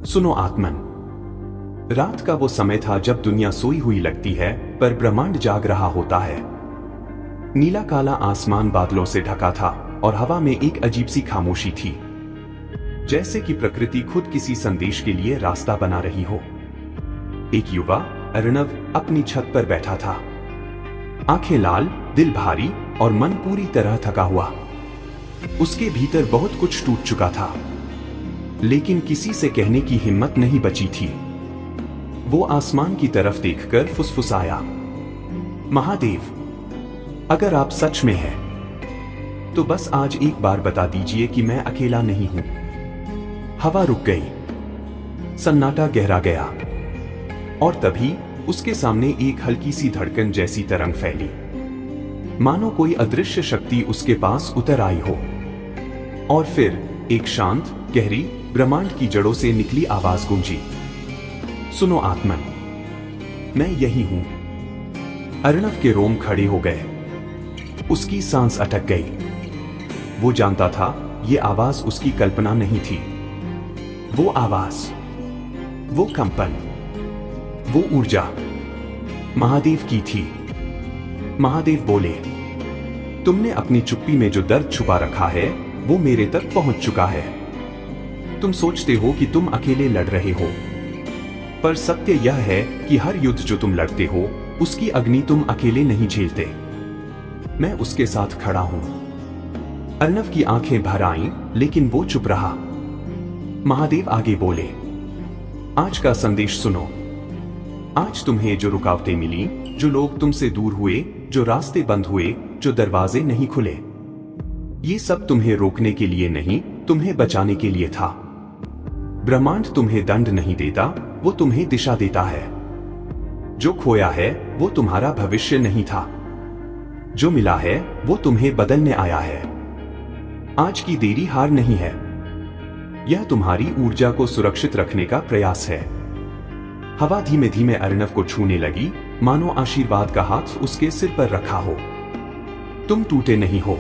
सुनो आत्मन। रात का वो समय था जब दुनिया सोई हुई लगती है पर ब्रह्मांड जाग रहा होता है। नीला काला आसमान बादलों से ढका था और हवा में एक अजीब सी खामोशी थी, जैसे कि प्रकृति खुद किसी संदेश के लिए रास्ता बना रही हो। एक युवा अर्णव अपनी छत पर बैठा था, आंखें लाल, दिल भारी और मन पूरी तरह थका हुआ। उसके भीतर बहुत कुछ टूट चुका था, लेकिन किसी से कहने की हिम्मत नहीं बची थी। वो आसमान की तरफ देखकर फुसफुसाया, महादेव, अगर आप सच में हैं, तो बस आज एक बार बता दीजिए कि मैं अकेला नहीं हूं। हवा रुक गई, सन्नाटा गहरा गया और तभी उसके सामने एक हल्की सी धड़कन जैसी तरंग फैली, मानो कोई अदृश्य शक्ति उसके पास उतर आई हो। और फिर एक शांत, गहरी, ब्रह्मांड की जड़ों से निकली आवाज गूंजी, सुनो आत्मन, मैं यही हूं। अर्णव के रोम खड़े हो गए, उसकी सांस अटक गई। वो जानता था ये आवाज उसकी कल्पना नहीं थी। वो आवाज, वो कंपन, वो ऊर्जा महादेव की थी। महादेव बोले, तुमने अपनी चुप्पी में जो दर्द छुपा रखा है वो मेरे तक पहुंच चुका है। तुम सोचते हो कि तुम अकेले लड़ रहे हो, पर सत्य यह है कि हर युद्ध जो तुम लड़ते हो उसकी अग्नि तुम अकेले नहीं झेलते। मैं उसके साथ खड़ा हूं। अर्णव की आंखें भर आईं, लेकिन वो चुप रहा। महादेव आगे बोले, आज का संदेश सुनो। आज तुम्हें जो रुकावटें मिली, जो लोग तुमसे दूर हुए, जो रास्ते बंद हुए, जो दरवाजे नहीं खुले, ये सब तुम्हें रोकने के लिए नहीं, तुम्हें बचाने के लिए था। ब्रह्मांड तुम्हें दंड नहीं देता, वो तुम्हें दिशा देता है। जो खोया है वो तुम्हारा भविष्य नहीं था, जो मिला है वो तुम्हें बदलने आया है। आज की देरी हार नहीं है, यह तुम्हारी ऊर्जा को सुरक्षित रखने का प्रयास है। हवा धीमे धीमे अर्णव को छूने लगी, मानो आशीर्वाद का हाथ उसके सिर पर रखा हो। तुम टूटे नहीं हो,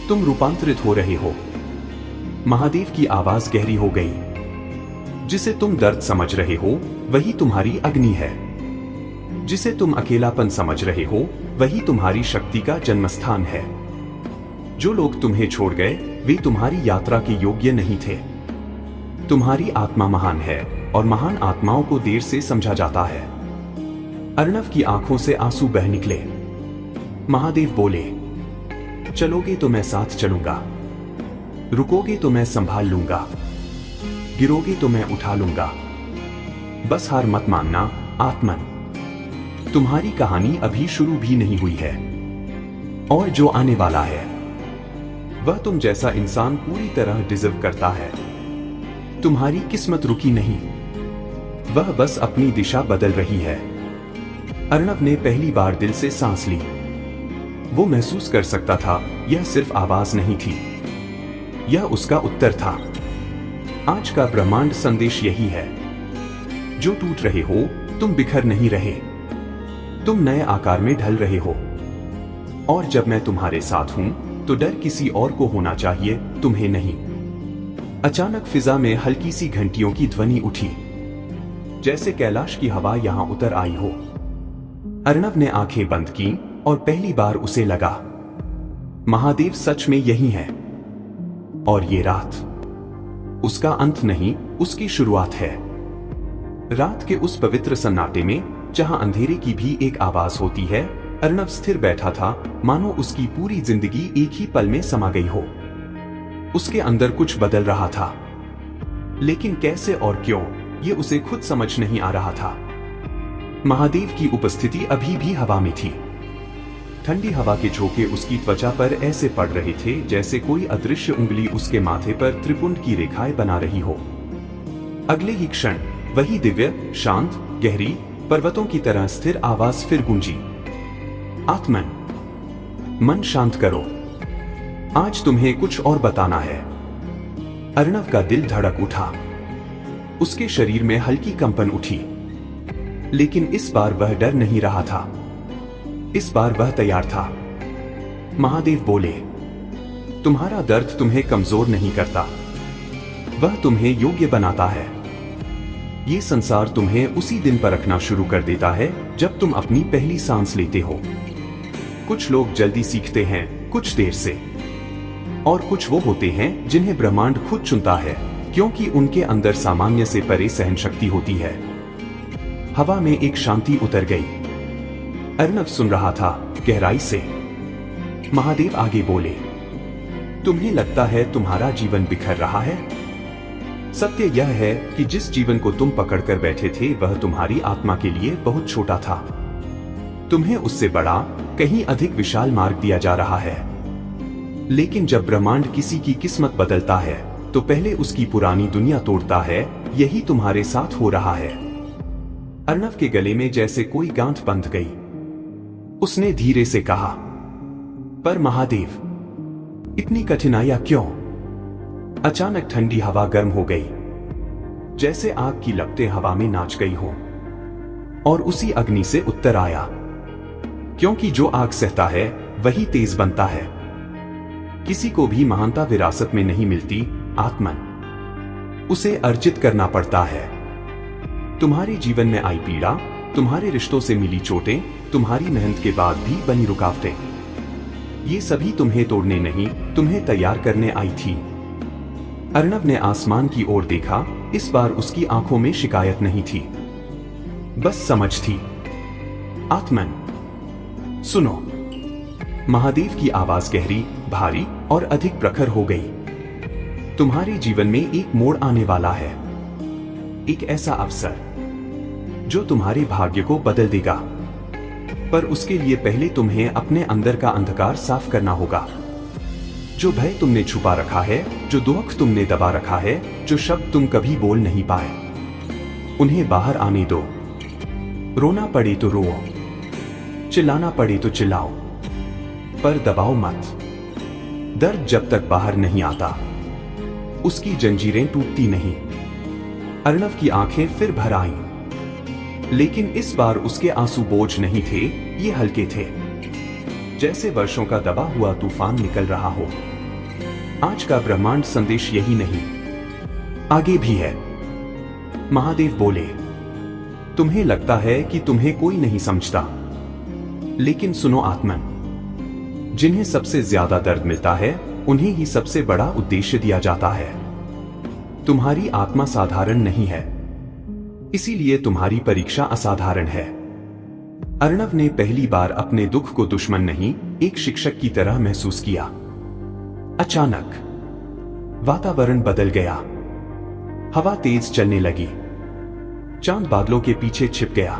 तुम रूपांतरित हो रहे हो। महादेव की आवाज गहरी हो गई, जिसे तुम दर्द समझ रहे हो वही तुम्हारी अग्नि है। जिसे तुम अकेलापन समझ रहे हो वही तुम्हारी शक्ति का जन्मस्थान है। जो लोग तुम्हें छोड़ गए वे तुम्हारी यात्रा के योग्य नहीं थे। तुम्हारी आत्मा महान है और महान आत्माओं को देर से समझा जाता है। अर्णव की आंखों से आंसू बह निकले। महादेव बोले, चलोगे तो मैं साथ चलूंगा, रुकोगे तो मैं संभाल लूंगा, गिरोगे तो मैं उठा लूंगा। बस हार मत मानना आत्मन, तुम्हारी कहानी अभी शुरू भी नहीं हुई है, और जो आने वाला है वह तुम जैसा इंसान पूरी तरह डिजर्व करता है। तुम्हारी किस्मत रुकी नहीं, वह बस अपनी दिशा बदल रही है। अर्णव ने पहली बार दिल से सांस ली। वो महसूस कर सकता था यह सिर्फ आवाज नहीं थी, यह उसका उत्तर था। आज का ब्रह्मांड संदेश यही है, जो टूट रहे हो तुम बिखर नहीं रहे, तुम नए आकार में ढल रहे हो। और जब मैं तुम्हारे साथ हूं तो डर किसी और को होना चाहिए, तुम्हें नहीं। अचानक फिजा में हल्की सी घंटियों की ध्वनि उठी, जैसे कैलाश की हवा यहां उतर आई हो। अर्णव ने आंखें बंद की और पहली बार उसे लगा, महादेव सच में यही है। और ये रात उसका अंत नहीं, उसकी शुरुआत है। रात के उस पवित्र सन्नाटे में, जहां अंधेरे की भी एक आवाज होती है, अर्णव स्थिर बैठा था, मानो उसकी पूरी जिंदगी एक ही पल में समा गई हो। उसके अंदर कुछ बदल रहा था, लेकिन कैसे और क्यों, ये उसे खुद समझ नहीं आ रहा था। महादेव की उपस्थिति अभी भी हवा में थी। ठंडी हवा के झोंके उसकी त्वचा पर ऐसे पड़ रहे थे जैसे कोई अदृश्य उंगली उसके माथे पर त्रिपुंड की रेखाएं बना रही हो। अगले ही क्षण वही दिव्य, शांत, गहरी, पर्वतों की तरह स्थिर आवाज फिर गूंजी, आत्मन, मन शांत करो, आज तुम्हें कुछ और बताना है। अर्णव का दिल धड़क उठा, उसके शरीर में हल्की कंपन उठी, लेकिन इस बार वह डर नहीं रहा था, इस बार वह तैयार था। महादेव बोले, तुम्हारा दर्द तुम्हें कमजोर नहीं करता, वह तुम्हें योग्य बनाता है। ये संसार तुम्हें उसी दिन परखना शुरू कर देता है जब तुम अपनी पहली सांस लेते हो। कुछ लोग जल्दी सीखते हैं, कुछ देर से, और कुछ वो होते हैं जिन्हें ब्रह्मांड खुद चुनता है, क्योंकि उनके अंदर सामान्य से परे सहन शक्ति होती है। हवा में एक शांति उतर गई। अर्णव सुन रहा था गहराई से। महादेव आगे बोले, तुम्हें लगता है तुम्हारा जीवन बिखर रहा है? सत्य यह है कि जिस जीवन को तुम पकड़कर बैठे थे वह तुम्हारी आत्मा के लिए बहुत छोटा था। तुम्हें उससे बड़ा, कहीं अधिक विशाल मार्ग दिया जा रहा है। लेकिन जब ब्रह्मांड किसी की किस्मत बदलता है तो पहले उसकी पुरानी दुनिया तोड़ता है। यही तुम्हारे साथ हो रहा है। अर्णव के गले में जैसे कोई गांठ बंध गई। उसने धीरे से कहा, पर महादेव, इतनी कठिनाइयां क्यों? अचानक ठंडी हवा गर्म हो गई, जैसे आग की लपटें हवा में नाच गई हो, और उसी अग्नि से उत्तर आया, क्योंकि जो आग सहता है वही तेज बनता है। किसी को भी महानता विरासत में नहीं मिलती, आत्मन, उसे अर्जित करना पड़ता है। तुम्हारे जीवन में आई पीड़ा, तुम्हारे रिश्तों से मिली चोटें, तुम्हारी मेहनत के बाद भी बनी रुकावटें, ये सभी तुम्हें तोड़ने नहीं, तुम्हें तैयार करने आई थी। अर्णव ने आसमान की ओर देखा। इस बार उसकी आंखों में शिकायत नहीं थी, बस समझ थी। आत्मन, सुनो। महादेव की आवाज गहरी, भारी और अधिक प्रखर हो गई। तुम्हारे जीवन में एक मोड़ आने वाला है, एक ऐसा अवसर जो तुम्हारे भाग्य को बदल देगा। पर उसके लिए पहले तुम्हें अपने अंदर का अंधकार साफ करना होगा। जो भय तुमने छुपा रखा है, जो दुख तुमने दबा रखा है, जो शब्द तुम कभी बोल नहीं पाए, उन्हें बाहर आने दो। रोना पड़े तो रो, चिल्लाना पड़े तो चिल्लाओ, पर दबाओ मत। दर्द जब तक बाहर नहीं आता, उसकी जंजीरें टूटती नहीं। अर्णव की आंखें फिर भर आईं, लेकिन इस बार उसके आंसू बोझ नहीं थे, ये हल्के थे, जैसे वर्षों का दबा हुआ तूफान निकल रहा हो। आज का ब्रह्मांड संदेश यही नहीं, आगे भी है। महादेव बोले, तुम्हें लगता है कि तुम्हें कोई नहीं समझता, लेकिन सुनो आत्मन, जिन्हें सबसे ज्यादा दर्द मिलता है उन्हें ही सबसे बड़ा उद्देश्य दिया जाता है। तुम्हारी आत्मा साधारण नहीं है, इसीलिए तुम्हारी परीक्षा असाधारण है। अर्णव ने पहली बार अपने दुख को दुश्मन नहीं, एक शिक्षक की तरह महसूस किया। अचानक वातावरण बदल गया। हवा तेज चलने लगी, चांद बादलों के पीछे छिप गया,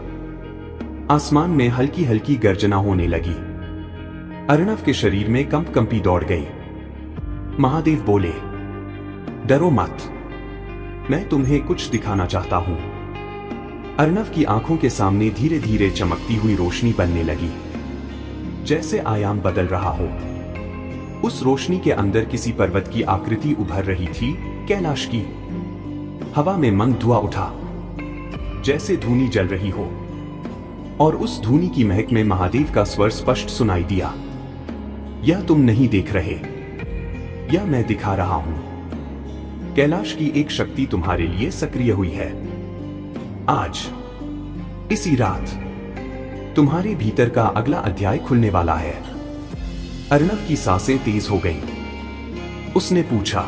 आसमान में हल्की हल्की गर्जना होने लगी। अर्णव के शरीर में कंपकंपी दौड़ गई। महादेव बोले, डरो मत, मैं तुम्हें कुछ दिखाना चाहता हूं। अर्णव की आंखों के सामने धीरे धीरे चमकती हुई रोशनी बनने लगी, जैसे आयाम बदल रहा हो। उस रोशनी के अंदर किसी पर्वत की आकृति उभर रही थी, कैलाश की। हवा में मंद धुआं उठा, जैसे धूनी जल रही हो, और उस धूनी की महक में महादेव का स्वर स्पष्ट सुनाई दिया, यह तुम नहीं देख रहे, यह मैं दिखा रहा हूं। कैलाश की एक शक्ति तुम्हारे लिए सक्रिय हुई है। आज इसी रात तुम्हारे भीतर का अगला अध्याय खुलने वाला है। अर्णव की सांसें तेज हो गईं। उसने पूछा,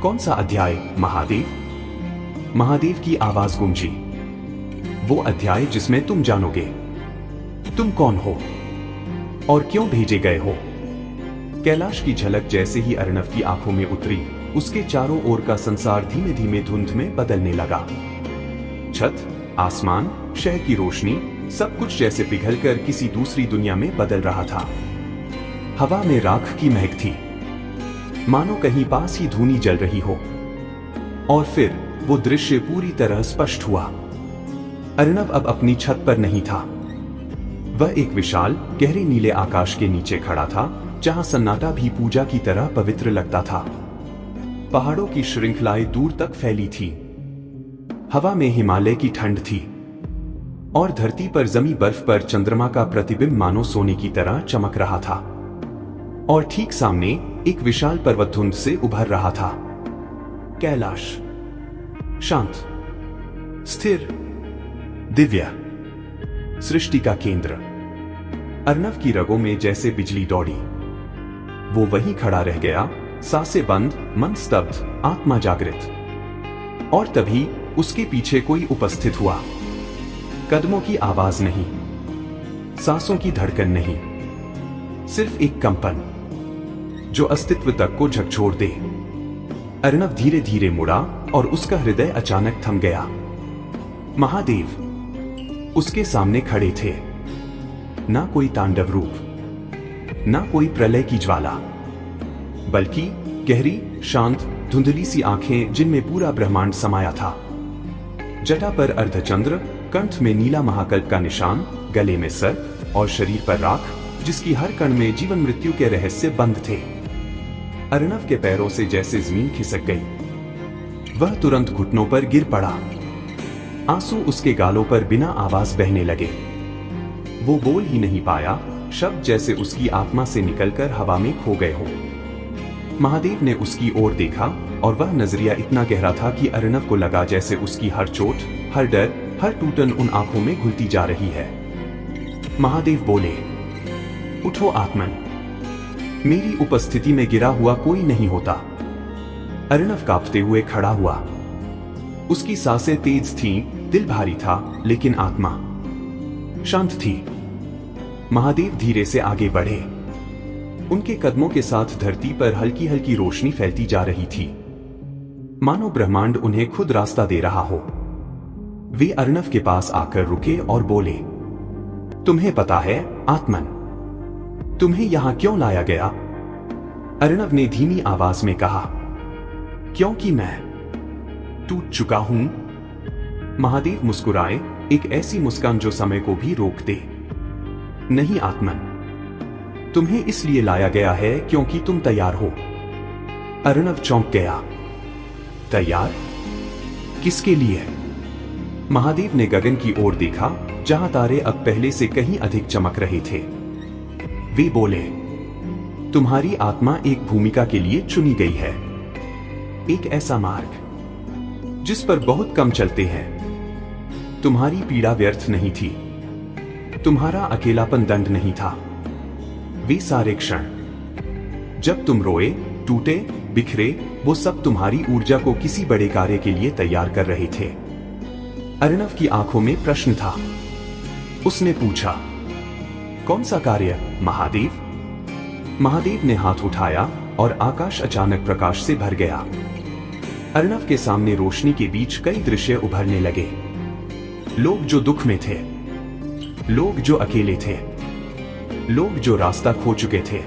कौन सा अध्याय महादेव? महादेव की आवाज गूंजी, वो अध्याय जिसमें तुम जानोगे तुम कौन हो और क्यों भेजे गए हो। कैलाश की झलक जैसे ही अर्णव की आंखों में उतरी, उसके चारों ओर का संसार धीमे धीमे धुंध में बदलने लगा। छत, आसमान, शहर की रोशनी, सब कुछ जैसे पिघलकर किसी दूसरी दुनिया में बदल रहा था। हवा में राख की महक थी, मानो कहीं पास ही धूनी जल रही हो। और फिर वो दृश्य पूरी तरह स्पष्ट हुआ। अर्णव अब अपनी छत पर नहीं था। वह एक विशाल, गहरे नीले आकाश के नीचे खड़ा था, जहां सन्नाटा भी पूजा की तरह पवित्र लगता था। पहाड़ों की श्रृंखलाएं दूर तक फैली थी। हवा में हिमालय की ठंड थी, और धरती पर जमी बर्फ पर चंद्रमा का प्रतिबिंब मानो सोने की तरह चमक रहा था। और ठीक सामने एक विशाल पर्वत धुंध से उभर रहा था। कैलाश शांत, स्थिर, दिव्य, सृष्टि का केंद्र। अर्णव की रगों में जैसे बिजली दौड़ी। वो वहीं खड़ा रह गया, सांसें बंद, मन स्तब्ध, आत्मा जागृत। और तभी उसके पीछे कोई उपस्थित हुआ। कदमों की आवाज नहीं, सांसों की धड़कन नहीं, सिर्फ एक कंपन जो अस्तित्व तक को झकझोर दे। अर्णव धीरे धीरे मुड़ा और उसका हृदय अचानक थम गया। महादेव उसके सामने खड़े थे। ना कोई तांडव रूप, ना कोई प्रलय की ज्वाला, बल्कि गहरी, शांत, धुंधली सी आंखें जिनमें पूरा ब्रह्मांड समाया था। जटा पर अर्धचंद्र, कंठ में नीला महाकल्प का निशान, गले में सर्प और शरीर पर राख, जिसकी हर कण में जीवन मृत्यु के रहस्य बंद थे। अर्णव के पैरों से जैसे जमीन खिसक गई। वह तुरंत घुटनों पर गिर पड़ा। आंसू उसके गालों पर बिना आवाज बहने लगे। वो बोल ही नहीं पाया, शब्द जैसे उसकी आत्मा से निकलकर हवा में खो गए हो। महादेव ने उसकी ओर देखा और वह नजरिया इतना गहरा था कि अर्णव को लगा जैसे उसकी हर चोट, हर डर, हर टूटन उन आंखों में घुलती जा रही है। महादेव बोले, उठो आत्मन, मेरी उपस्थिति में गिरा हुआ कोई नहीं होता। अर्णव कांपते हुए खड़ा हुआ। उसकी सांसें तेज थीं, दिल भारी था, लेकिन आत्मा शांत थी। महादेव धीरे से आगे बढ़े। उनके कदमों के साथ धरती पर हल्की हल्की रोशनी फैलती जा रही थी, मानो ब्रह्मांड उन्हें खुद रास्ता दे रहा हो। वे अर्णव के पास आकर रुके और बोले, तुम्हें पता है आत्मन, तुम्हें यहां क्यों लाया गया? अर्णव ने धीमी आवाज में कहा, क्योंकि मैं टूट चुका हूं। महादेव मुस्कुराए, एक ऐसी मुस्कान जो समय को भी रोक दे। नहीं आत्मन, तुम्हें इसलिए लाया गया है क्योंकि तुम तैयार हो। अर्णव चौंक गया। तैयार? किसके लिए? महादेव ने गगन की ओर देखा, जहां तारे अब पहले से कहीं अधिक चमक रहे थे। वे बोले, तुम्हारी आत्मा एक भूमिका के लिए चुनी गई है। एक ऐसा मार्ग जिस पर बहुत कम चलते हैं। तुम्हारी पीड़ा व्यर्थ नहीं थी, तुम्हारा अकेलापन दंड नहीं था। वे सारे क्षण जब तुम रोए, टूटे, बिखरे, वो सब तुम्हारी ऊर्जा को किसी बड़े कार्य के लिए तैयार कर रहे थे। अर्णव की आंखों में प्रश्न था। उसने पूछा, कौन सा कार्य महादेव? महादेव ने हाथ उठाया और आकाश अचानक प्रकाश से भर गया। अर्णव के सामने रोशनी के बीच कई दृश्य उभरने लगे। लोग जो दुख में थे, लोग जो अकेले थे, लोग जो रास्ता खो चुके थे,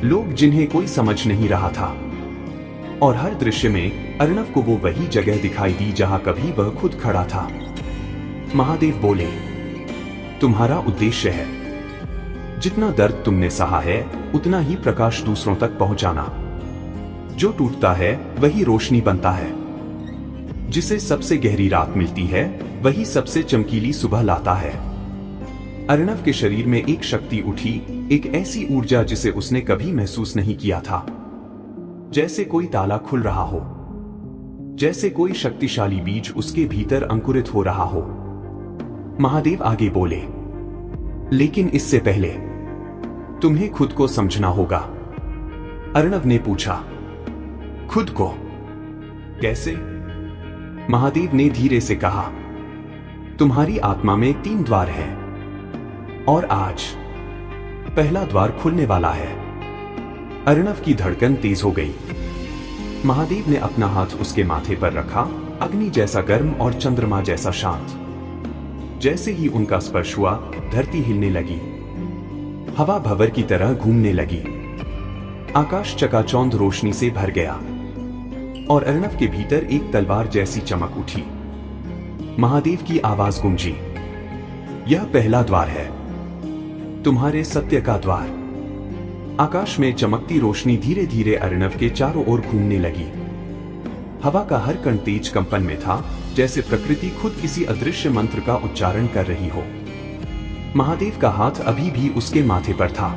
लोग जिन्हें कोई समझ नहीं रहा था। और हर दृश्य में अर्णव को वो वही जगह दिखाई दी जहां कभी वह खुद खड़ा था। महादेव बोले, तुम्हारा उद्देश्य है, जितना दर्द तुमने सहा है उतना ही प्रकाश दूसरों तक पहुंचाना। जो टूटता है वही रोशनी बनता है। जिसे सबसे गहरी रात मिलती है वही सबसे चमकीली सुबह लाता है। अर्णव के शरीर में एक शक्ति उठी, एक ऐसी ऊर्जा जिसे उसने कभी महसूस नहीं किया था। जैसे कोई ताला खुल रहा हो, जैसे कोई शक्तिशाली बीज उसके भीतर अंकुरित हो रहा हो। महादेव आगे बोले, लेकिन इससे पहले तुम्हें खुद को समझना होगा। अर्णव ने पूछा, खुद को कैसे? महादेव ने धीरे से कहा, तुम्हारी आत्मा में 3 द्वार हैं और आज पहला द्वार खुलने वाला है। अर्णव की धड़कन तेज हो गई। महादेव ने अपना हाथ उसके माथे पर रखा, अग्नि जैसा गर्म और चंद्रमा जैसा शांत। जैसे ही उनका स्पर्श हुआ, धरती हिलने लगी, हवा भंवर की तरह घूमने लगी, आकाश चकाचौंध रोशनी से भर गया और अर्णव के भीतर एक तलवार जैसी चमक उठी। महादेव की आवाज गूंजी, यह पहला द्वार है, तुम्हारे सत्य का द्वार। आकाश में चमकती रोशनी धीरे धीरे अर्णव के चारों ओर घूमने लगी। हवा का हर कण तेज कंपन में था, जैसे प्रकृति खुद किसी अदृश्य मंत्र का उच्चारण कर रही हो। महादेव का हाथ अभी भी उसके माथे पर था।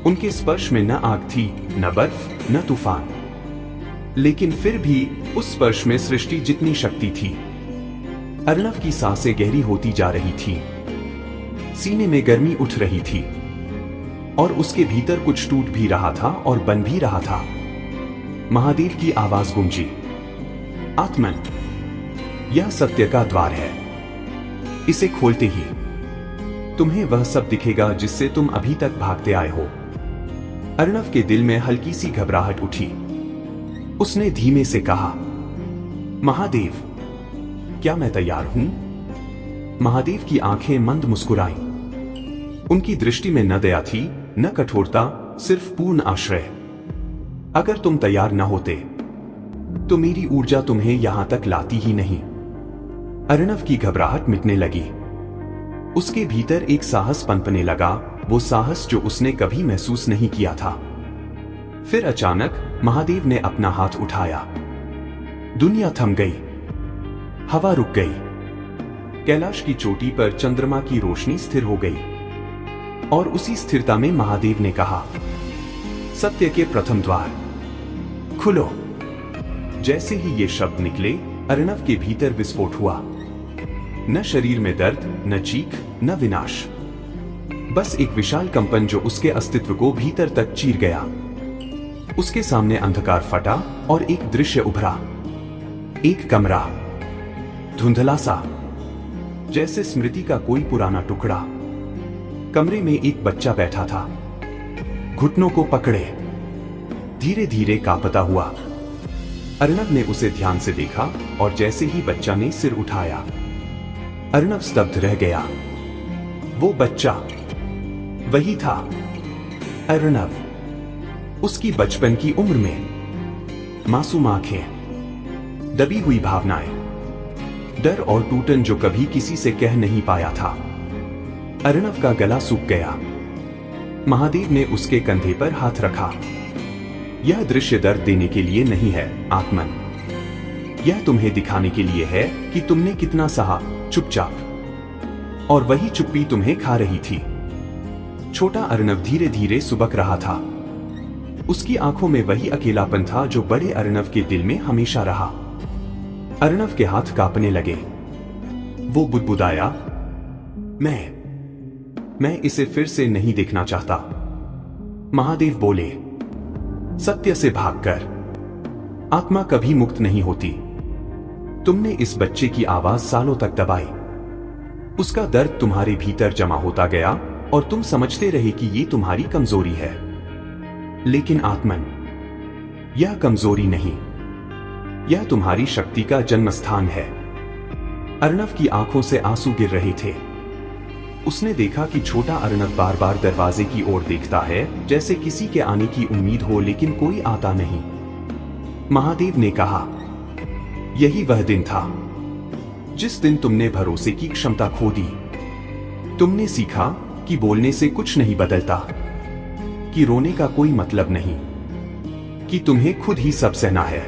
उनके स्पर्श में न आग थी, न बर्फ, न तूफान, लेकिन फिर भी उस स्पर्श में सृष्टि जितनी शक्ति थी। अर्णव की सांसें गहरी होती जा रही थी, सीने में गर्मी उठ रही थी और उसके भीतर कुछ टूट भी रहा था और बन भी रहा था। महादेव की आवाज गूंजी, आत्मन, यह सत्य का द्वार है। इसे खोलते ही तुम्हें वह सब दिखेगा जिससे तुम अभी तक भागते आए हो। अर्णव के दिल में हल्की सी घबराहट उठी। उसने धीमे से कहा, महादेव, क्या मैं तैयार हूं? महादेव की आंखें मंद मुस्कुराईं। उनकी दृष्टि में न दया थी, न कठोरता, सिर्फ पूर्ण आश्रय। अगर तुम तैयार न होते तो मेरी ऊर्जा तुम्हें यहां तक लाती ही नहीं। अर्णव की घबराहट मिटने लगी। उसके भीतर एक साहस पनपने लगा, वो साहस जो उसने कभी महसूस नहीं किया था। फिर अचानक महादेव ने अपना हाथ उठाया। दुनिया थम गई, हवा रुक गई। कैलाश की चोटी पर चंद्रमा की रोशनी स्थिर हो गई और उसी स्थिरता में महादेव ने कहा, सत्य के प्रथम द्वार खुलो। जैसे ही ये शब्द निकले, अर्णव के भीतर विस्फोट हुआ। न शरीर में दर्द, न चीख, न विनाश, बस एक विशाल कंपन जो उसके अस्तित्व को भीतर तक चीर गया। उसके सामने अंधकार फटा और एक दृश्य उभरा। एक कमरा, धुंधला सा, जैसे स्मृति का कोई पुराना टुकड़ा। कमरे में एक बच्चा बैठा था, घुटनों को पकड़े, धीरे धीरे कांपता हुआ। अर्णव ने उसे ध्यान से देखा और जैसे ही बच्चा ने सिर उठाया, अर्णव स्तब्ध रह गया। वो बच्चा वही था, अर्णव, उसकी बचपन की उम्र में। मासूम आंखें, दबी हुई भावनाएं, डर और टूटन जो कभी किसी से कह नहीं पाया था। अर्णव का गला सूख गया। महादेव ने उसके कंधे पर हाथ रखा। यह दृश्य दर्द देने के लिए नहीं है, आत्मन। यह तुम्हें दिखाने के लिए है कि तुमने कितना सहा, चुपचाप। और वही चुप्पी तुम्हें खा रही थी। छोटा अर्णव धीरे धीरे सुबक रहा था। उसकी आंखों में वही अकेलापन था जो बड़े अर्णव के दिल में हमेशा रहा। अर्णव के हाथ कांपने लगे। वो बुदबुदाया, मैं इसे फिर से नहीं देखना चाहता। महादेव बोले, सत्य से भागकर आत्मा कभी मुक्त नहीं होती। तुमने इस बच्चे की आवाज सालों तक दबाई। उसका दर्द तुम्हारे भीतर जमा होता गया और तुम समझते रहे कि ये तुम्हारी कमजोरी है। लेकिन आत्मन, यह कमजोरी नहीं, यह तुम्हारी शक्ति का जन्मस्थान है। अर्णव की आंखों से आंसू गिर रहे थे। उसने देखा कि छोटा अर्णव बार बार दरवाजे की ओर देखता है, जैसे किसी के आने की उम्मीद हो, लेकिन कोई आता नहीं। महादेव ने कहा, यही वह दिन था जिस दिन तुमने भरोसे की क्षमता खो दी। तुमने सीखा कि बोलने से कुछ नहीं बदलता, कि रोने का कोई मतलब नहीं, कि तुम्हें खुद ही सब सहना है।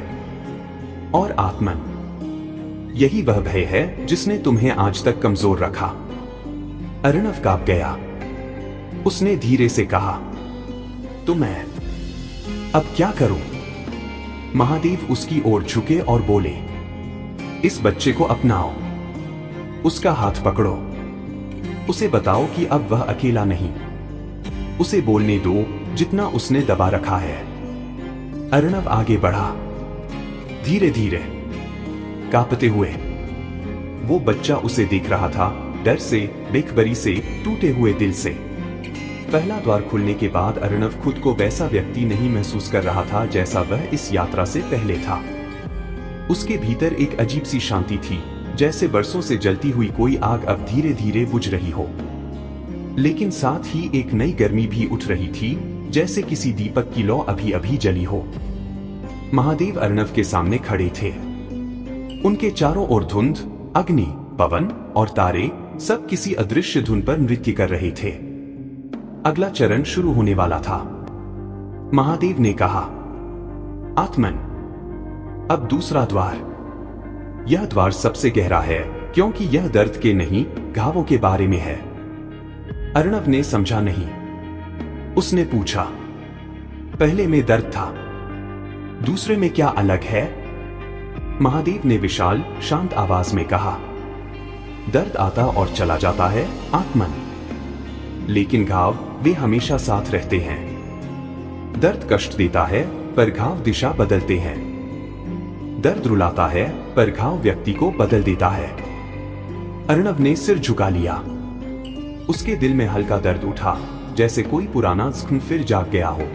और आत्मन, यही वह भय है जिसने तुम्हें आज तक कमजोर रखा। अर्णव कांप गया। उसने धीरे से कहा, तो मैं अब क्या करूं? महादेव उसकी ओर झुके और बोले, इस बच्चे को अपनाओ, उसका हाथ पकड़ो, उसे बताओ कि अब वह अकेला नहीं। उसे बोलने दो जितना उसने दबा रखा है। अर्णव आगे बढ़ा, धीरे धीरे, कांपते हुए। वो बच्चा उसे देख रहा था, डर से, बेखबरी से, टूटे हुए दिल से। पहला द्वार खुलने के बाद अर्णव खुद को वैसा व्यक्ति नहीं महसूस कर रहा था जैसा वह इस यात्रा से पहले था। उसके भीतर एक अजीब सी शांति थी, जैसे बरसों से जलती हुई कोई आग अब धीरे धीरे बुझ रही हो। लेकिन साथ ही एक नई गर्मी भी उठ रही थी, जैसे किसी दीपक की लौ अभी अभी जली हो। महादेव अर्णव के सामने खड़े थे। उनके चारों ओर धुंध, अग्नि, पवन और तारे सब किसी अदृश्य धुन पर नृत्य कर रहे थे। अगला चरण शुरू होने वाला था। महादेव ने कहा, आत्मन, अब दूसरा द्वार। यह द्वार सबसे गहरा है, क्योंकि यह दर्द के नहीं, घावों के बारे में है। अर्णव ने समझा नहीं। उसने पूछा, पहले में दर्द था, दूसरे में क्या अलग है? महादेव ने विशाल, शांत आवाज में कहा, दर्द आता और चला जाता है आत्मन, लेकिन घाव वे हमेशा साथ रहते हैं। दर्द कष्ट देता है पर घाव दिशा बदलते हैं। दर्द रुलाता है पर घाव व्यक्ति को बदल देता है। अर्णव ने सिर झुका लिया। उसके दिल में हल्का दर्द उठा, जैसे कोई पुराना जख्म फिर जाग गया हो।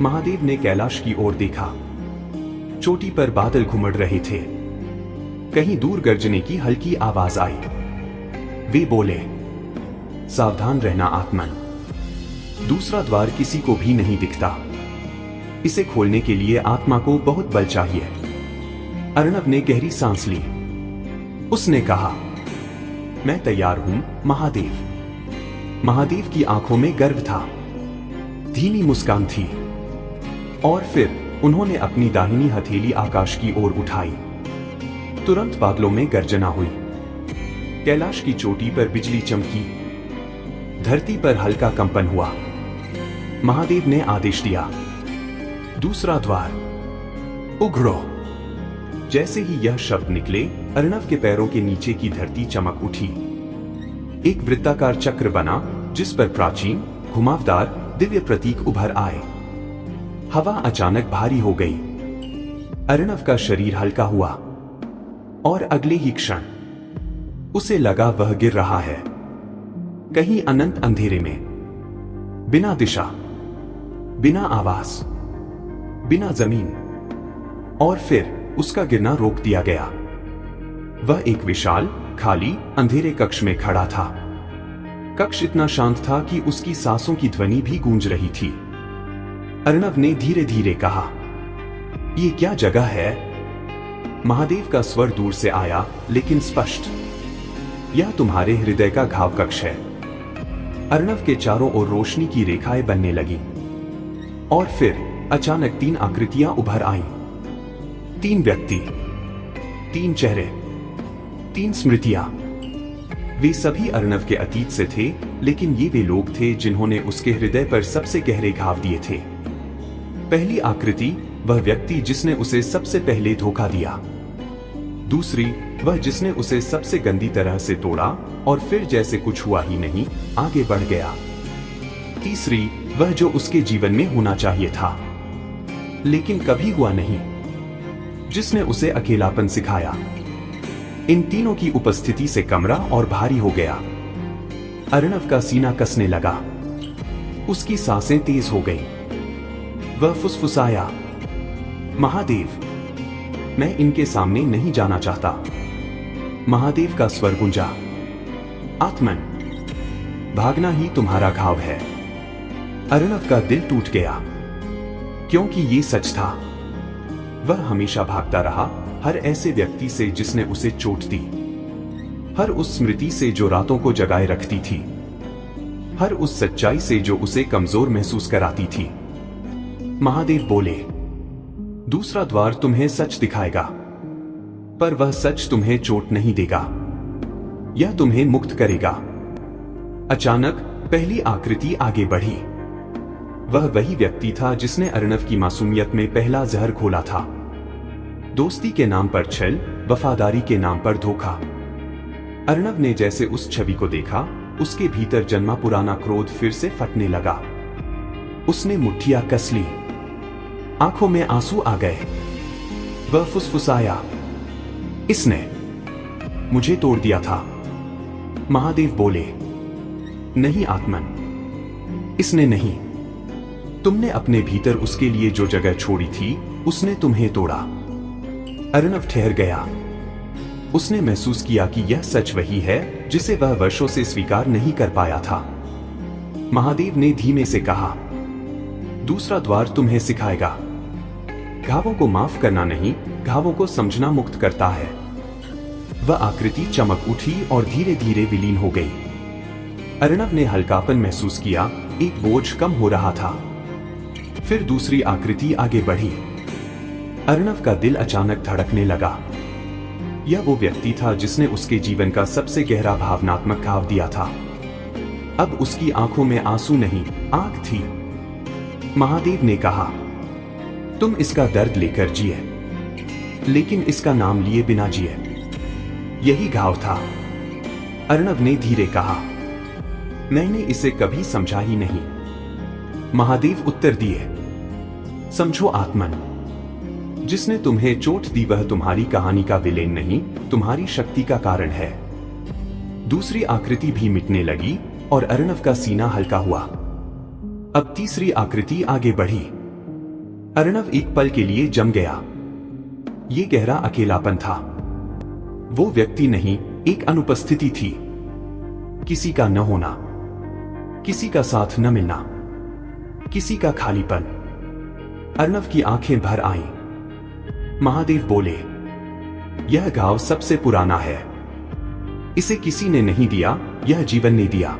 महादेव ने कैलाश की ओर देखा। चोटी पर बादल घुमड़ रहे थे। कहीं दूर गर्जने की हल्की आवाज आई। वे बोले, सावधान रहना आत्मन, दूसरा द्वार किसी को भी नहीं दिखता। इसे खोलने के लिए आत्मा को बहुत बल चाहिए। अर्णव ने गहरी सांस ली। उसने कहा, मैं तैयार हूं महादेव। महादेव की आंखों में गर्व था, धीमी मुस्कान थी, और फिर उन्होंने अपनी दाहिनी हथेली आकाश की ओर उठाई। तुरंत बादलों में गर्जना हुई। कैलाश की चोटी पर बिजली चमकी। धरती पर हल्का कंपन हुआ। महादेव ने आदेश दिया, दूसरा द्वार उघड़ो। जैसे ही यह शब्द निकले, अर्णव के पैरों के नीचे की धरती चमक उठी। एक वृत्ताकार चक्र बना, जिस पर प्राचीन, घुमावदार, दिव्य प्रतीक उभर आए। हवा अचानक भारी हो गई। अर्णव का शरीर हल्का हुआ, और अगले ही क्षण उसे लगा वह गिर रहा है, कहीं अनंत अंधेरे में, बिना दिशा, बिना आवाज, बिना जमीन। और फिर उसका गिरना रोक दिया गया। वह एक विशाल, खाली, अंधेरे कक्ष में खड़ा था। कक्ष इतना शांत था कि उसकी सांसों की ध्वनि भी गूंज रही थी। अर्णव ने धीरे धीरे कहा, ये क्या जगह है? महादेव का स्वर दूर से आया, लेकिन स्पष्ट, यह तुम्हारे हृदय का घाव कक्ष है। अर्णव के चारों ओर रोशनी की रेखाएं बनने लगी, और फिर अचानक 3 आकृतियां उभर आईं। 3 व्यक्ति, 3 चेहरे, 3 स्मृतियां। वे सभी अर्णव के अतीत से थे, लेकिन ये वे लोग थे जिन्होंने उसके हृदय पर सबसे गहरे घाव दिए थे। पहली आकृति, वह व्यक्ति जिसने उसे सबसे पहले धोखा दिया। दूसरी, वह जिसने उसे सबसे गंदी तरह से तोड़ा और फिर जैसे कुछ हुआ ही नहीं आगे बढ़ गया। तीसरी, वह जो उसके जीवन में होना चाहिए था, लेकिन कभी हुआ नहीं, जिसने उसे अकेलापन सिखाया। इन तीनों की उपस्थिति से कमरा और भारी हो गया। अर्णव का सीना कसने लगा। उसकी सांसें तेज हो गईं। वह फुसफुसाया, महादेव, मैं इनके सामने नहीं जाना चाहता। महादेव का स्वर गूंजा, आत्मन, भागना ही तुम्हारा घाव है। अर्णव का दिल टूट गया, क्योंकि ये सच था। वह हमेशा भागता रहा, हर ऐसे व्यक्ति से जिसने उसे चोट दी, हर उस स्मृति से जो रातों को जगाए रखती थी, हर उस सच्चाई से जो उसे कमजोर महसूस कराती थी। महादेव बोले, दूसरा द्वार तुम्हें सच दिखाएगा, पर वह सच तुम्हें चोट नहीं देगा, यह तुम्हें मुक्त करेगा। अचानक पहली आकृति आगे बढ़ी। वह वही व्यक्ति था जिसने अर्णव की मासूमियत में पहला जहर घोला था। दोस्ती के नाम पर छल, वफादारी के नाम पर धोखा। अर्णव ने जैसे उस छवि को देखा, उसके भीतर जन्मा पुराना क्रोध फिर से फटने लगा। उसने मुट्ठियां कस ली, आंखों में आंसू आ गए। वह फुसफुसाया, इसने मुझे तोड़ दिया था। महादेव बोले, नहीं आत्मन, इसने नहीं। तुमने अपने भीतर उसके लिए जो जगह छोड़ी थी, उसने तुम्हें तोड़ा। अर्णव ठहर गया। उसने महसूस किया कि यह सच वही है जिसे वह वर्षों से स्वीकार नहीं कर पाया था। महादेव ने धीमे से कहा, दूसरा द्वार तुम्हें सिखाएगा, घावों को माफ करना नहीं, घावों को समझना मुक्त करता है। वह आकृति चमक उठी और धीरे धीरे विलीन हो गई। अर्णव ने हल्कापन महसूस किया, एक बोझ कम हो रहा था। फिर दूसरी आकृति आगे बढ़ी। अर्णव का दिल अचानक धड़कने लगा। यह वो व्यक्ति था जिसने उसके जीवन का सबसे गहरा भावनात्मक घाव दिया था। अब उसकी आंखों में आंसू नहीं, आग थी। महादेव ने कहा, तुम इसका दर्द लेकर जिए, लेकिन इसका नाम लिए बिना जिए। यही घाव था, अर्णव ने धीरे कहा, मैंने इसे कभी समझा ही नहीं। महादेव उत्तर दिए, समझो आत्मन, जिसने तुम्हें चोट दी वह तुम्हारी कहानी का विलेन नहीं, तुम्हारी शक्ति का कारण है। दूसरी आकृति भी मिटने लगी और अर्णव का सीना हल्का हुआ। अब तीसरी आकृति आगे बढ़ी। अर्णव एक पल के लिए जम गया। ये गहरा अकेलापन था। वो व्यक्ति नहीं, एक अनुपस्थिति थी। किसी का न होना, किसी का साथ न मिलना, किसी का खालीपन। अर्णव की आंखें भर आईं। महादेव बोले, यह घाव सबसे पुराना है। इसे किसी ने नहीं दिया, यह जीवन ने दिया।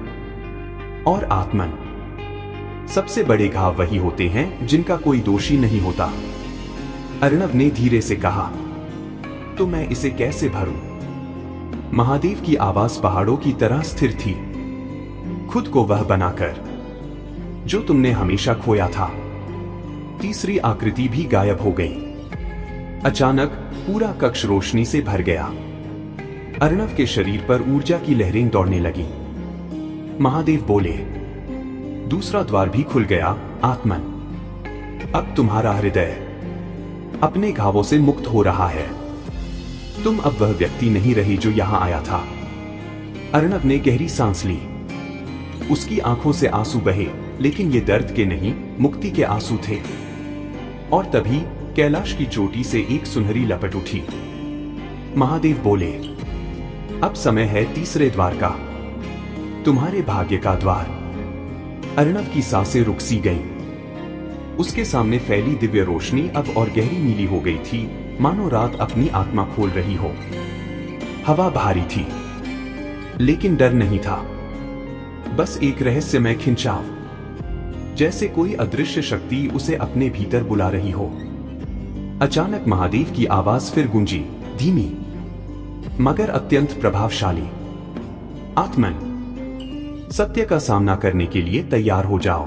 और आत्मन, सबसे बड़े घाव वही होते हैं जिनका कोई दोषी नहीं होता। अर्णव ने धीरे से कहा, तो मैं इसे कैसे भरूं? महादेव की आवाज पहाड़ों की तरह स्थिर थी। खुद को वह बनाकर जो तुमने हमेशा खोया था। तीसरी आकृति भी गायब हो गई। अचानक पूरा कक्ष रोशनी से भर गया। अर्णव के शरीर पर ऊर्जा की लहरें दौड़ने लगी। महादेव बोले, दूसरा द्वार भी खुल गया आत्मन। अब तुम्हारा हृदय अपने घावों से मुक्त हो रहा है। तुम अब वह व्यक्ति नहीं रही जो यहां आया था। अर्णव ने गहरी सांस ली। उसकी आंखों से आंसू बहे, लेकिन ये दर्द के नहीं, मुक्ति के आंसू थे। और तभी कैलाश की चोटी से एक सुनहरी लपट उठी। महादेव बोले, अब समय है तीसरे द्वार का, तुम्हारे भाग्य का द्वार। अर्णव की सांसें रुक सी गईं। उसके सामने फैली दिव्य रोशनी अब और गहरी नीली हो गई थी, मानो रात अपनी आत्मा खोल रही हो। हवा भारी थी, लेकिन डर नहीं था। बस एक रहस्यमय खिंचाव, जैसे कोई अदृश्य शक्ति उसे अपने भीतर बुला रही हो। अचानक महादेव की आवाज फिर गूंजी, धीमी मगर अत्यंत प्रभावशाली। आत्मन, सत्य का सामना करने के लिए तैयार हो जाओ।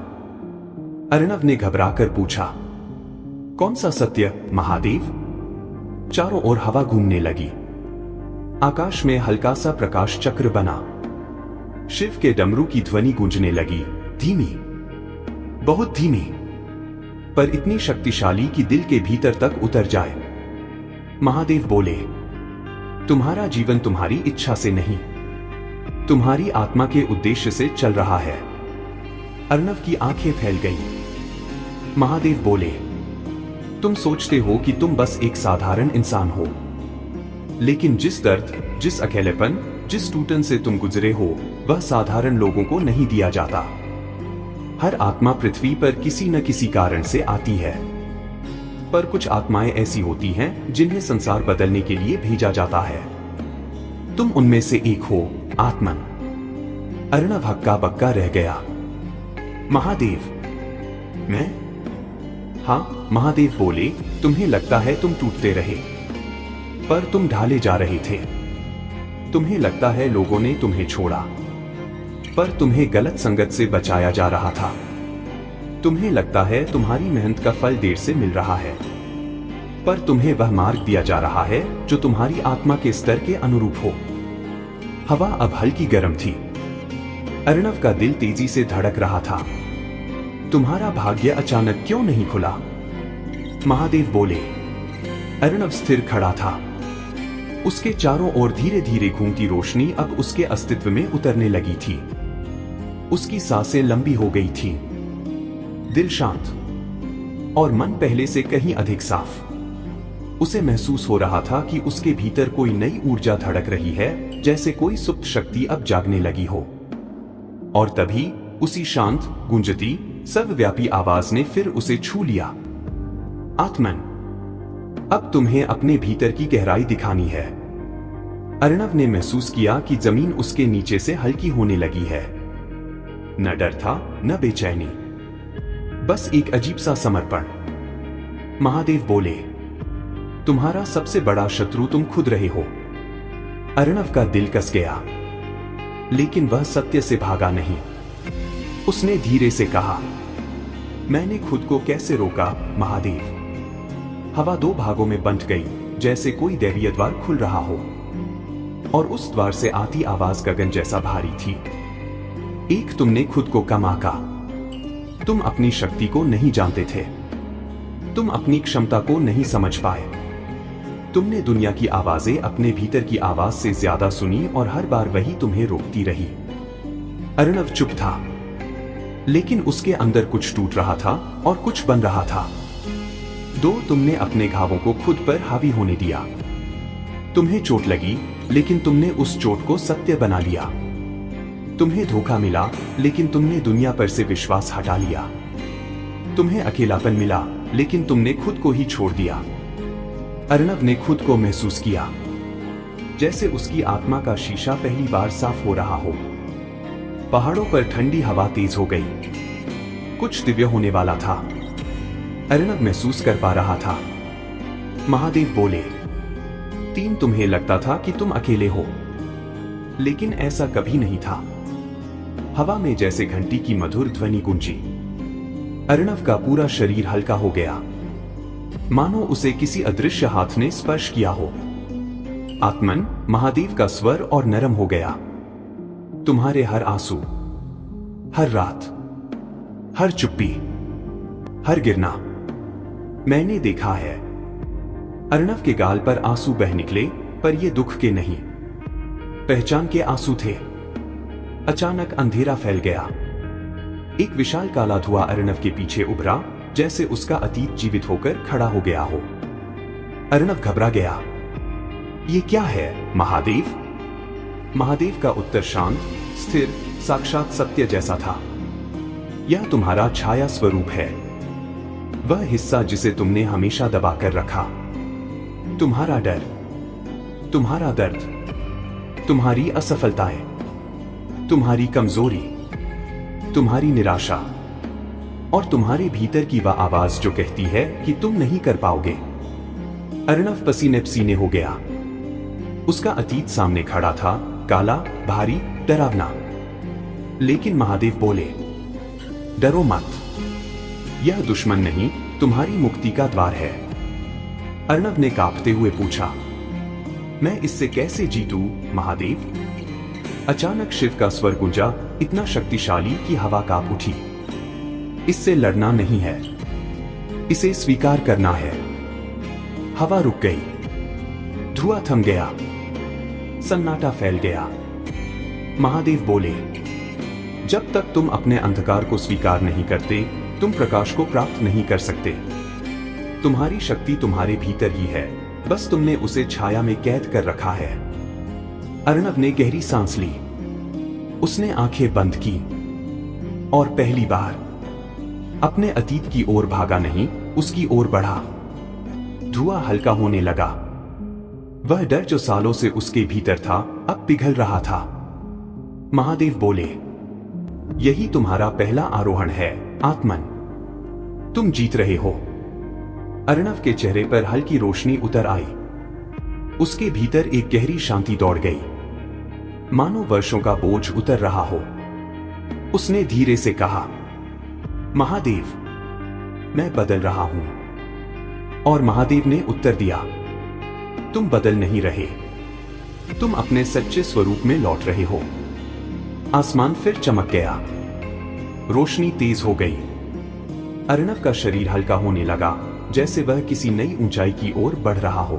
अर्णव ने घबराकर पूछा, कौन सा सत्य महादेव? चारों ओर हवा घूमने लगी। आकाश में हल्का सा प्रकाश चक्र बना। शिव के डमरू की ध्वनि गूंजने लगी, धीमी, बहुत धीमी, पर इतनी शक्तिशाली कि दिल के भीतर तक उतर जाए। महादेव बोले, तुम्हारा जीवन तुम्हारी इच्छा से नहीं, तुम्हारी आत्मा के उद्देश्य से चल रहा है। अर्णव की आंखें फैल गईं। महादेव बोले, तुम सोचते हो कि तुम बस एक साधारण इंसान हो, लेकिन जिस दर्द, जिस अकेलेपन, जिस टूटन से तुम गुजरे हो, वह साधारण लोगों को नहीं दिया जाता। हर आत्मा पृथ्वी पर किसी न किसी कारण से आती है, पर कुछ आत्माएं ऐसी होती हैं जिन्हें संसार बदलने के लिए भेजा जाता है। तुम उनमें से एक हो आत्मन। अर्णव हक्का बक्का रह गया। महादेव, मैं? हाँ, महादेव बोले, तुम्हें लगता है तुम टूटते रहे, पर तुम ढाले जा रहे थे। तुम्हें लगता है लोगों ने तुम्हें छोड़ा, पर तुम्हें गलत संगत से बचाया जा रहा था। तुम्हें लगता है तुम्हारी मेहनत का फल देर से मिल रहा है, पर तुम्हें वह मार्ग दिया जा रहा है जो तुम्हारी आत्मा के स्तर के अनुरूप हो। हवा अब हल्की गर्म थी। अर्णव का दिल तेजी से धड़क रहा था। तुम्हारा भाग्य अचानक क्यों नहीं खुला? महादेव बोले। अर्णव स्थिर खड़ा था। उसके चारों ओर धीरे धीरे घूमती रोशनी अब उसके अस्तित्व में उतरने लगी थी। उसकी सांसें लंबी हो गई थी, दिल शांत और मन पहले से कहीं अधिक साफ। उसे महसूस हो रहा था कि उसके भीतर कोई नई ऊर्जा धड़क रही है, जैसे कोई सुप्त शक्ति अब जागने लगी हो। और तभी उसी शांत, गूंजती, सर्वव्यापी आवाज ने फिर उसे छू लिया। आत्मन, अब तुम्हें अपने भीतर की गहराई दिखानी है। अर्णव ने महसूस किया कि जमीन उसके नीचे से हल्की होने लगी है। न डर था, न बेचैनी, बस एक अजीब सा समर्पण। महादेव बोले, तुम्हारा सबसे बड़ा शत्रु तुम खुद रहे हो। अर्णव का दिल कस गया, लेकिन वह सत्य से भागा नहीं। उसने धीरे से कहा, मैंने खुद को कैसे रोका महादेव? हवा दो भागों में बंट गई, जैसे कोई दैवीय द्वार खुल रहा हो। और उस द्वार से आती आवाज गगन जैसा भारी थी। एक, तुमने खुद को कम आंका। तुम अपनी शक्ति को नहीं जानते थे। तुम अपनी क्षमता को नहीं समझ पाए। तुमने दुनिया की आवाजें अपने भीतर की आवाज से ज्यादा सुनी और हर बार वही तुम्हें रोकती रही। अर्णव चुप था, लेकिन उसके अंदर कुछ टूट रहा था और कुछ बन रहा था। 2, तुमने अपने घावों को खुद पर हावी होने दिया। तुम्हें चोट लगी, लेकिन तुमने उस चोट को सत्य बना लिया। तुम्हें धोखा मिला, लेकिन तुमने दुनिया पर से विश्वास हटा लिया। तुम्हें अकेलापन मिला, लेकिन तुमने खुद को ही छोड़ दिया। अर्णव ने खुद को महसूस किया जैसे उसकी आत्मा का शीशा पहली बार साफ हो रहा हो। पहाड़ों पर ठंडी हवा तेज हो गई। कुछ दिव्य होने वाला था। अर्णव महसूस कर पा रहा था। महादेव बोले, 3, तुम्हें लगता था कि तुम अकेले हो, लेकिन ऐसा कभी नहीं था। हवा में जैसे घंटी की मधुर ध्वनि गूंजी। अर्णव का पूरा शरीर हल्का हो गया, मानो उसे किसी अदृश्य हाथ ने स्पर्श किया हो। आत्मन, महादेव का स्वर और नरम हो गया। तुम्हारे हर आंसू, हर रात, हर चुप्पी, हर गिरना मैंने देखा है। अर्णव के गाल पर आंसू बह निकले, पर ये दुख के नहीं, पहचान के आंसू थे। अचानक अंधेरा फैल गया। एक विशाल काला धुआं अर्णव के पीछे उभरा, जैसे उसका अतीत जीवित होकर खड़ा हो गया हो। अर्णव घबरा गया। ये क्या है, महादेव? महादेव का उत्तर शांत, स्थिर, साक्षात सत्य जैसा था। यह तुम्हारा छाया स्वरूप है, वह हिस्सा जिसे तुमने हमेशा दबाकर रखा। तुम्हारा डर, तुम्हारा दर्द, तुम्हारी असफलताएं, तुम्हारी कमजोरी, तुम्हारी निराशा और तुम्हारे भीतर की वह आवाज जो कहती है कि तुम नहीं कर पाओगे। अर्णव पसीने पसीने हो गया। उसका अतीत सामने खड़ा था, काला, भारी, डरावना। लेकिन महादेव बोले, डरो मत, यह दुश्मन नहीं, तुम्हारी मुक्ति का द्वार है। अर्णव ने कांपते हुए पूछा, मैं इससे कैसे जीतूं, महादेव? अचानक शिव का स्वर गूंजा, इतना शक्तिशाली कि हवा कांप उठी। इससे लड़ना नहीं है, इसे स्वीकार करना है। हवा रुक गई, धुआं थम गया, सन्नाटा फैल गया। महादेव बोले, जब तक तुम अपने अंधकार को स्वीकार नहीं करते, तुम प्रकाश को प्राप्त नहीं कर सकते। तुम्हारी शक्ति तुम्हारे भीतर ही है, बस तुमने उसे छाया में कैद कर रखा है। अर्णव ने गहरी सांस ली। उसने आंखें बंद की और पहली बार अपने अतीत की ओर भागा नहीं, उसकी ओर बढ़ा। धुआं हल्का होने लगा। वह डर जो सालों से उसके भीतर था, अब पिघल रहा था। महादेव बोले, यही तुम्हारा पहला आरोहण है, आत्मन। तुम जीत रहे हो। अर्णव के चेहरे पर हल्की रोशनी उतर आई। उसके भीतर एक गहरी शांति दौड़ गई, मानो वर्षों का बोझ उतर रहा हो। उसने धीरे से कहा, महादेव, मैं बदल रहा हूं। और महादेव ने उत्तर दिया, तुम बदल नहीं रहे, तुम अपने सच्चे स्वरूप में लौट रहे हो। आसमान फिर चमक गया, रोशनी तेज हो गई। अर्णव का शरीर हल्का होने लगा, जैसे वह किसी नई ऊंचाई की ओर बढ़ रहा हो।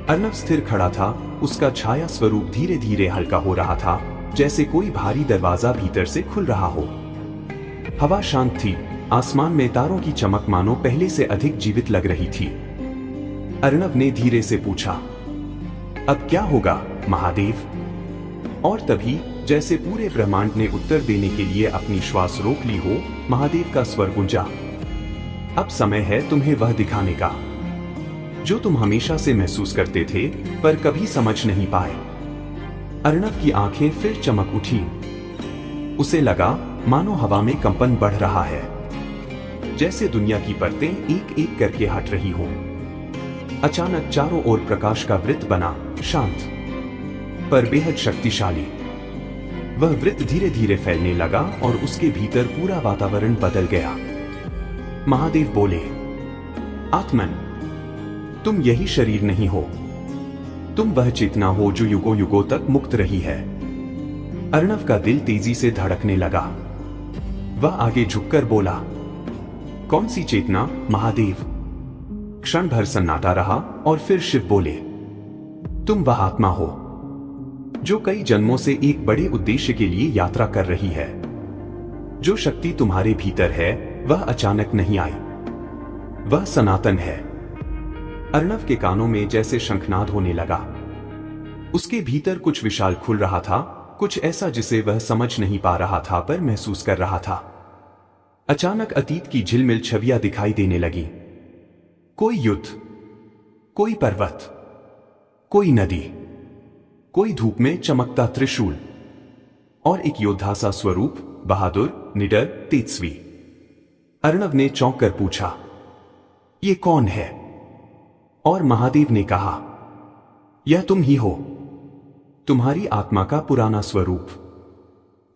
अर्णव स्थिर खड़ा था, उसका छाया स्वरूप धीरे धीरे हल्का हो रहा था, जैसे कोई भारी दरवाजा भीतर से खुल रहा हो। हवा शांत थी, आसमान में तारों की चमक मानो पहले से अधिक जीवित लग रही थी। अर्णव ने धीरे से पूछा, अब क्या होगा, महादेव? और तभी जैसे पूरे ब्रह्मांड ने उत्तर देने के लिए अपनी श्वास रोक ली हो, महादेव का स्वर गूंजा, अब समय है तुम्हें वह दिखाने का जो तुम हमेशा से महसूस करते थे, पर कभी समझ नहीं पाए। अर्णव की आंखें फिर चमक उठी। उसे लगा मानो हवा में कंपन बढ़ रहा है, जैसे दुनिया की परतें एक एक करके हट रही हो। अचानक चारों ओर प्रकाश का वृत्त बना, शांत पर बेहद शक्तिशाली। वह वृत्त धीरे धीरे फैलने लगा और उसके भीतर पूरा वातावरण बदल गया। महादेव बोले, आत्मन, तुम यही शरीर नहीं हो, तुम वह चेतना हो जो युगों युगों तक मुक्त रही है। अर्णव का दिल तेजी से धड़कने लगा। वह आगे झुककर बोला, कौन सी चेतना महादेव? क्षण भर सन्नाटा रहा और फिर शिव बोले, तुम वह आत्मा हो जो कई जन्मों से एक बड़े उद्देश्य के लिए यात्रा कर रही है। जो शक्ति तुम्हारे भीतर है वह अचानक नहीं आई, वह सनातन है। अर्णव के कानों में जैसे शंखनाद होने लगा। उसके भीतर कुछ विशाल खुल रहा था, कुछ ऐसा जिसे वह समझ नहीं पा रहा था पर महसूस कर रहा था। अचानक अतीत की झिलमिल छवियां दिखाई देने लगी। कोई युद्ध, कोई पर्वत, कोई नदी, कोई धूप में चमकता त्रिशूल और एक योद्धा सा स्वरूप, बहादुर, निडर, तेजस्वी। अर्णव ने चौंक कर पूछा, ये कौन है? और महादेव ने कहा, यह तुम ही हो। तुम्हारी आत्मा का पुराना स्वरूप,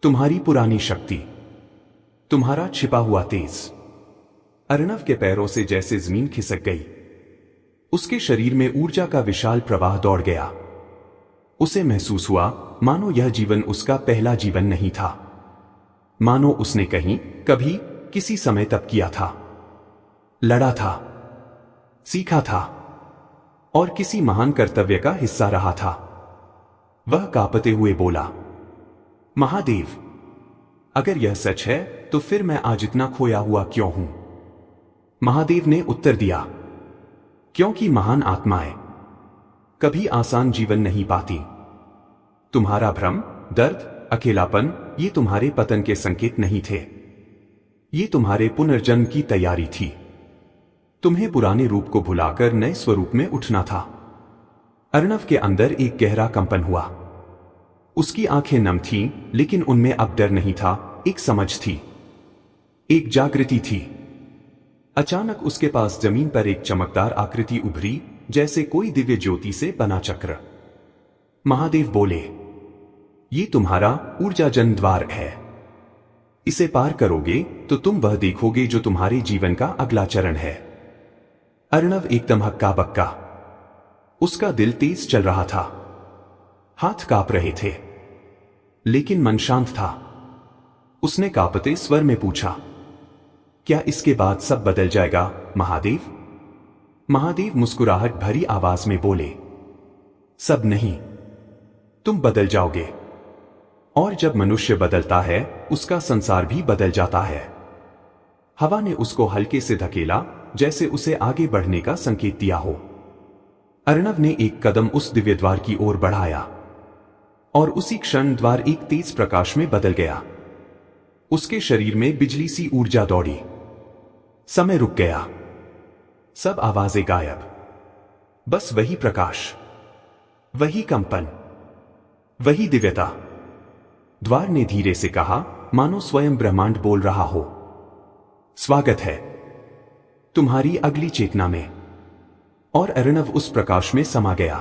तुम्हारी पुरानी शक्ति, तुम्हारा छिपा हुआ तेज। अर्णव के पैरों से जैसे जमीन खिसक गई। उसके शरीर में ऊर्जा का विशाल प्रवाह दौड़ गया। उसे महसूस हुआ मानो यह जीवन उसका पहला जीवन नहीं था, मानो उसने कहीं कभी किसी समय तप किया था, लड़ा था, सीखा था और किसी महान कर्तव्य का हिस्सा रहा था। वह कांपते हुए बोला, महादेव, अगर यह सच है तो फिर मैं आज इतना खोया हुआ क्यों हूं? महादेव ने उत्तर दिया, क्योंकि महान आत्माएं कभी आसान जीवन नहीं पाती। तुम्हारा भ्रम, दर्द, अकेलापन ये तुम्हारे पतन के संकेत नहीं थे, ये तुम्हारे पुनर्जन्म की तैयारी थी। तुम्हें पुराने रूप को भुलाकर नए स्वरूप में उठना था। अर्णव के अंदर एक गहरा कंपन हुआ। उसकी आंखें नम थीं, लेकिन उनमें अब डर नहीं था, एक समझ थी, एक जागृति थी। अचानक उसके पास जमीन पर एक चमकदार आकृति उभरी, जैसे कोई दिव्य ज्योति से बना चक्र। महादेव बोले, ये तुम्हारा ऊर्जाजन द्वार है। इसे पार करोगे तो तुम वह देखोगे जो तुम्हारे जीवन का अगला चरण है। अर्णव एकदम हक्का बक्का। उसका दिल तेज चल रहा था, हाथ कांप रहे थे, लेकिन मन शांत था। उसने कांपते स्वर में पूछा, क्या इसके बाद सब बदल जाएगा महादेव? महादेव मुस्कुराहट भरी आवाज में बोले, सब नहीं, तुम बदल जाओगे। और जब मनुष्य बदलता है उसका संसार भी बदल जाता है। हवा ने उसको हल्के से धकेला, जैसे उसे आगे बढ़ने का संकेत दिया हो। अर्णव ने एक कदम उस दिव्य द्वार की ओर बढ़ाया और उसी क्षण द्वार एक तेज प्रकाश में बदल गया। उसके शरीर में बिजली सी ऊर्जा दौड़ी। समय रुक गया, सब आवाजें गायब, बस वही प्रकाश, वही कंपन, वही दिव्यता। द्वार ने धीरे से कहा, मानो स्वयं ब्रह्मांड बोल रहा हो, स्वागत है तुम्हारी अगली चेतना में। और अर्णव उस प्रकाश में समा गया।